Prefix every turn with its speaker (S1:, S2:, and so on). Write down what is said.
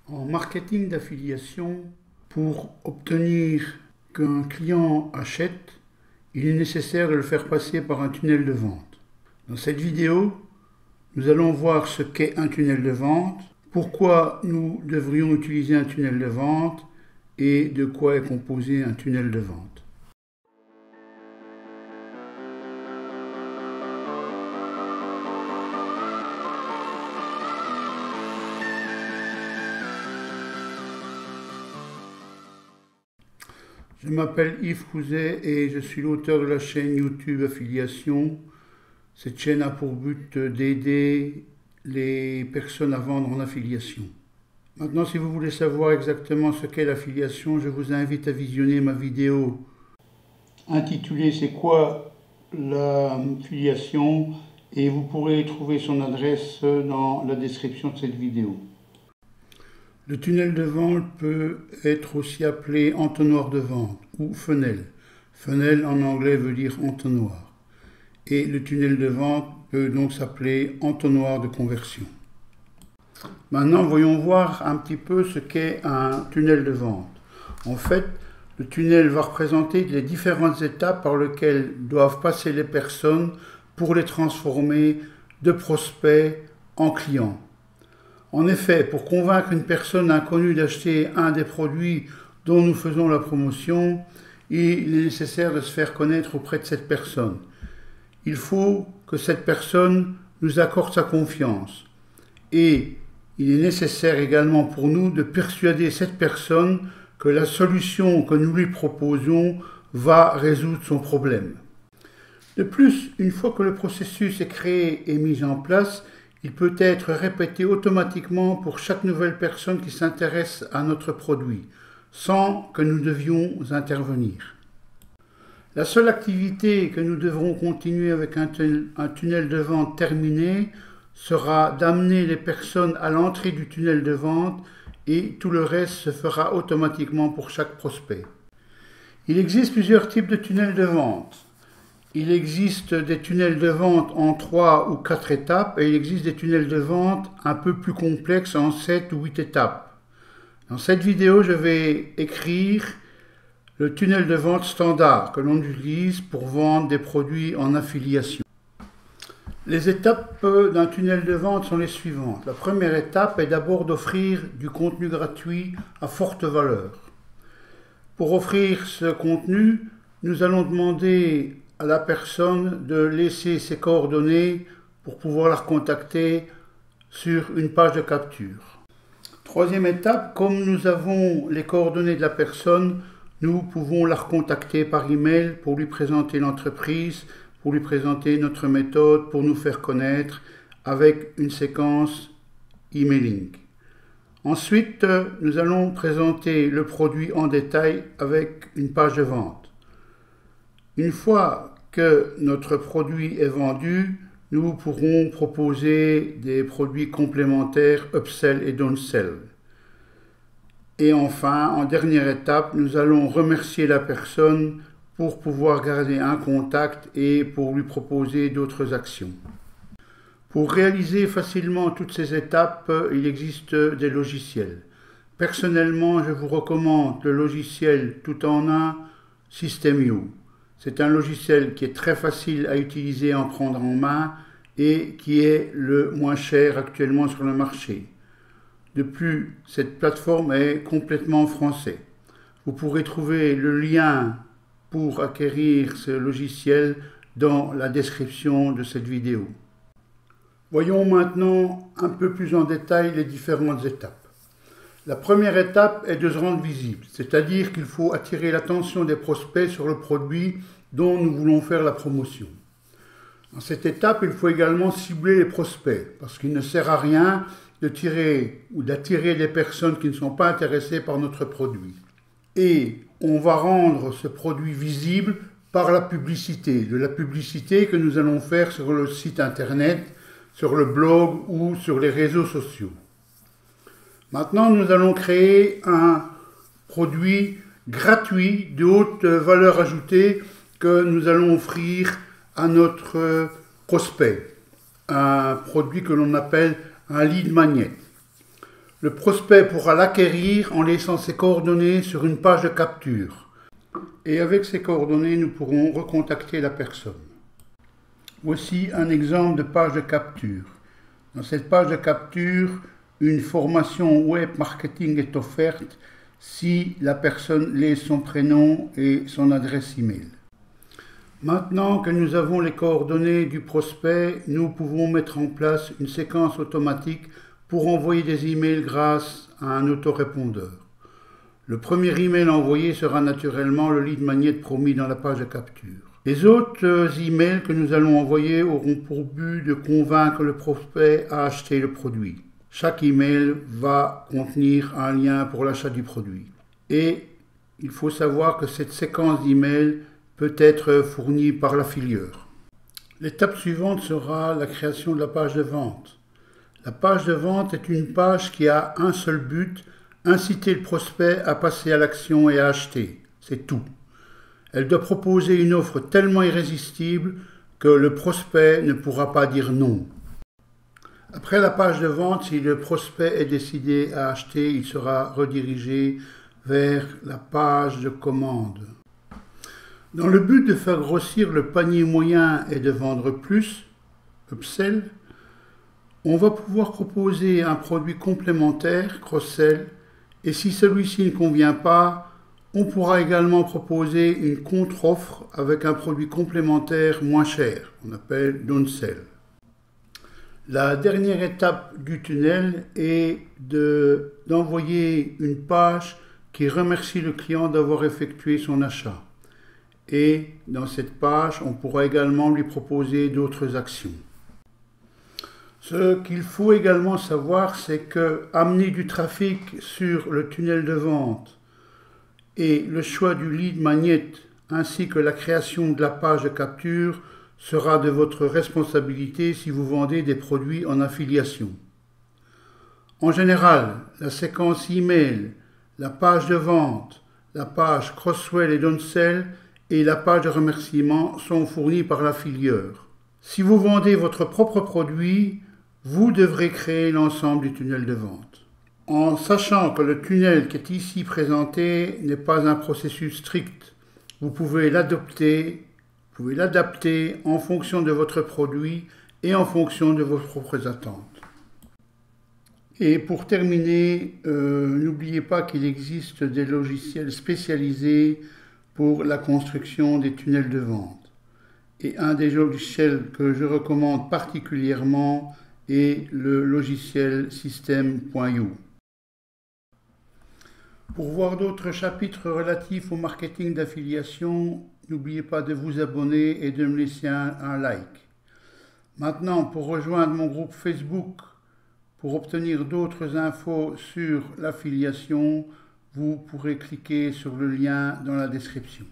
S1: En marketing d'affiliation, pour obtenir qu'un client achète, il est nécessaire de le faire passer par un tunnel de vente. Dans cette vidéo, nous allons voir ce qu'est un tunnel de vente, pourquoi nous devrions utiliser un tunnel de vente et de quoi est composé un tunnel de vente. Je m'appelle Yves Couzet et je suis l'auteur de la chaîne YouTube Affiliation. Cette chaîne a pour but d'aider les personnes à vendre en affiliation. Maintenant, si vous voulez savoir exactement ce qu'est l'affiliation, je vous invite à visionner ma vidéo intitulée « C'est quoi l'affiliation ?» et vous pourrez trouver son adresse dans la description de cette vidéo. Le tunnel de vente peut être aussi appelé entonnoir de vente ou funnel. Funnel en anglais veut dire entonnoir. Et le tunnel de vente peut donc s'appeler entonnoir de conversion. Maintenant, voyons voir un petit peu ce qu'est un tunnel de vente. En fait, le tunnel va représenter les différentes étapes par lesquelles doivent passer les personnes pour les transformer de prospects en clients. En effet, pour convaincre une personne inconnue d'acheter un des produits dont nous faisons la promotion, il est nécessaire de se faire connaître auprès de cette personne. Il faut que cette personne nous accorde sa confiance. Et il est nécessaire également pour nous de persuader cette personne que la solution que nous lui proposons va résoudre son problème. De plus, une fois que le processus est créé et mis en place, il peut être répété automatiquement pour chaque nouvelle personne qui s'intéresse à notre produit, sans que nous devions intervenir. La seule activité que nous devrons continuer avec un tunnel de vente terminé sera d'amener les personnes à l'entrée du tunnel de vente et tout le reste se fera automatiquement pour chaque prospect. Il existe plusieurs types de tunnels de vente. Il existe des tunnels de vente en 3 ou 4 étapes et il existe des tunnels de vente un peu plus complexes en 7 ou 8 étapes. Dans cette vidéo, je vais écrire le tunnel de vente standard que l'on utilise pour vendre des produits en affiliation. Les étapes d'un tunnel de vente sont les suivantes. La première étape est d'abord d'offrir du contenu gratuit à forte valeur. Pour offrir ce contenu, nous allons demander à la personne de laisser ses coordonnées pour pouvoir la recontacter sur une page de capture. Troisième étape, comme nous avons les coordonnées de la personne, nous pouvons la recontacter par email pour lui présenter l'entreprise, pour lui présenter notre méthode, pour nous faire connaître avec une séquence emailing. Ensuite, nous allons présenter le produit en détail avec une page de vente. Une fois que notre produit est vendu, nous pourrons proposer des produits complémentaires upsell et downsell. Et enfin, en dernière étape, nous allons remercier la personne pour pouvoir garder un contact et pour lui proposer d'autres actions. Pour réaliser facilement toutes ces étapes, il existe des logiciels. Personnellement, je vous recommande le logiciel tout en un System.io. C'est un logiciel qui est très facile à utiliser et à en prendre en main et qui est le moins cher actuellement sur le marché. De plus, cette plateforme est complètement en français. Vous pourrez trouver le lien pour acquérir ce logiciel dans la description de cette vidéo. Voyons maintenant un peu plus en détail les différentes étapes. La première étape est de se rendre visible, c'est-à-dire qu'il faut attirer l'attention des prospects sur le produit dont nous voulons faire la promotion. Dans cette étape, il faut également cibler les prospects, parce qu'il ne sert à rien de tirer ou d'attirer des personnes qui ne sont pas intéressées par notre produit. Et on va rendre ce produit visible par la publicité, de la publicité que nous allons faire sur le site internet, sur le blog ou sur les réseaux sociaux. Maintenant, nous allons créer un produit gratuit de haute valeur ajoutée que nous allons offrir à notre prospect. Un produit que l'on appelle un lead magnet. Le prospect pourra l'acquérir en laissant ses coordonnées sur une page de capture. Et avec ces coordonnées, nous pourrons recontacter la personne. Voici un exemple de page de capture. Dans cette page de capture, une formation web marketing est offerte si la personne laisse son prénom et son adresse email. Maintenant que nous avons les coordonnées du prospect, nous pouvons mettre en place une séquence automatique pour envoyer des emails grâce à un autorépondeur. Le premier email envoyé sera naturellement le lead magnet promis dans la page de capture. Les autres emails que nous allons envoyer auront pour but de convaincre le prospect à acheter le produit. Chaque email va contenir un lien pour l'achat du produit. Et il faut savoir que cette séquence d'emails peut être fournie par l'affilieur. L'étape suivante sera la création de la page de vente. La page de vente est une page qui a un seul but, inciter le prospect à passer à l'action et à acheter. C'est tout. Elle doit proposer une offre tellement irrésistible que le prospect ne pourra pas dire non. Après la page de vente, si le prospect est décidé à acheter, il sera redirigé vers la page de commande. Dans le but de faire grossir le panier moyen et de vendre plus, upsell, on va pouvoir proposer un produit complémentaire, cross-sell, et si celui-ci ne convient pas, on pourra également proposer une contre-offre avec un produit complémentaire moins cher, on appelle downsell. La dernière étape du tunnel est d'envoyer une page qui remercie le client d'avoir effectué son achat. Et dans cette page, on pourra également lui proposer d'autres actions. Ce qu'il faut également savoir, c'est que amener du trafic sur le tunnel de vente et le choix du lead magnet ainsi que la création de la page de capture sera de votre responsabilité si vous vendez des produits en affiliation. En général, la séquence email, la page de vente, la page cross-sell et downsell et la page de remerciement sont fournies par l'affilieur. Si vous vendez votre propre produit, vous devrez créer l'ensemble du tunnel de vente. En sachant que le tunnel qui est ici présenté n'est pas un processus strict, vous pouvez l'adapter en fonction de votre produit et en fonction de vos propres attentes. Et pour terminer, n'oubliez pas qu'il existe des logiciels spécialisés pour la construction des tunnels de vente. Et un des logiciels que je recommande particulièrement est le logiciel System.io. Pour voir d'autres chapitres relatifs au marketing d'affiliation, n'oubliez pas de vous abonner et de me laisser un like. Maintenant, pour rejoindre mon groupe Facebook, pour obtenir d'autres infos sur l'affiliation, vous pourrez cliquer sur le lien dans la description.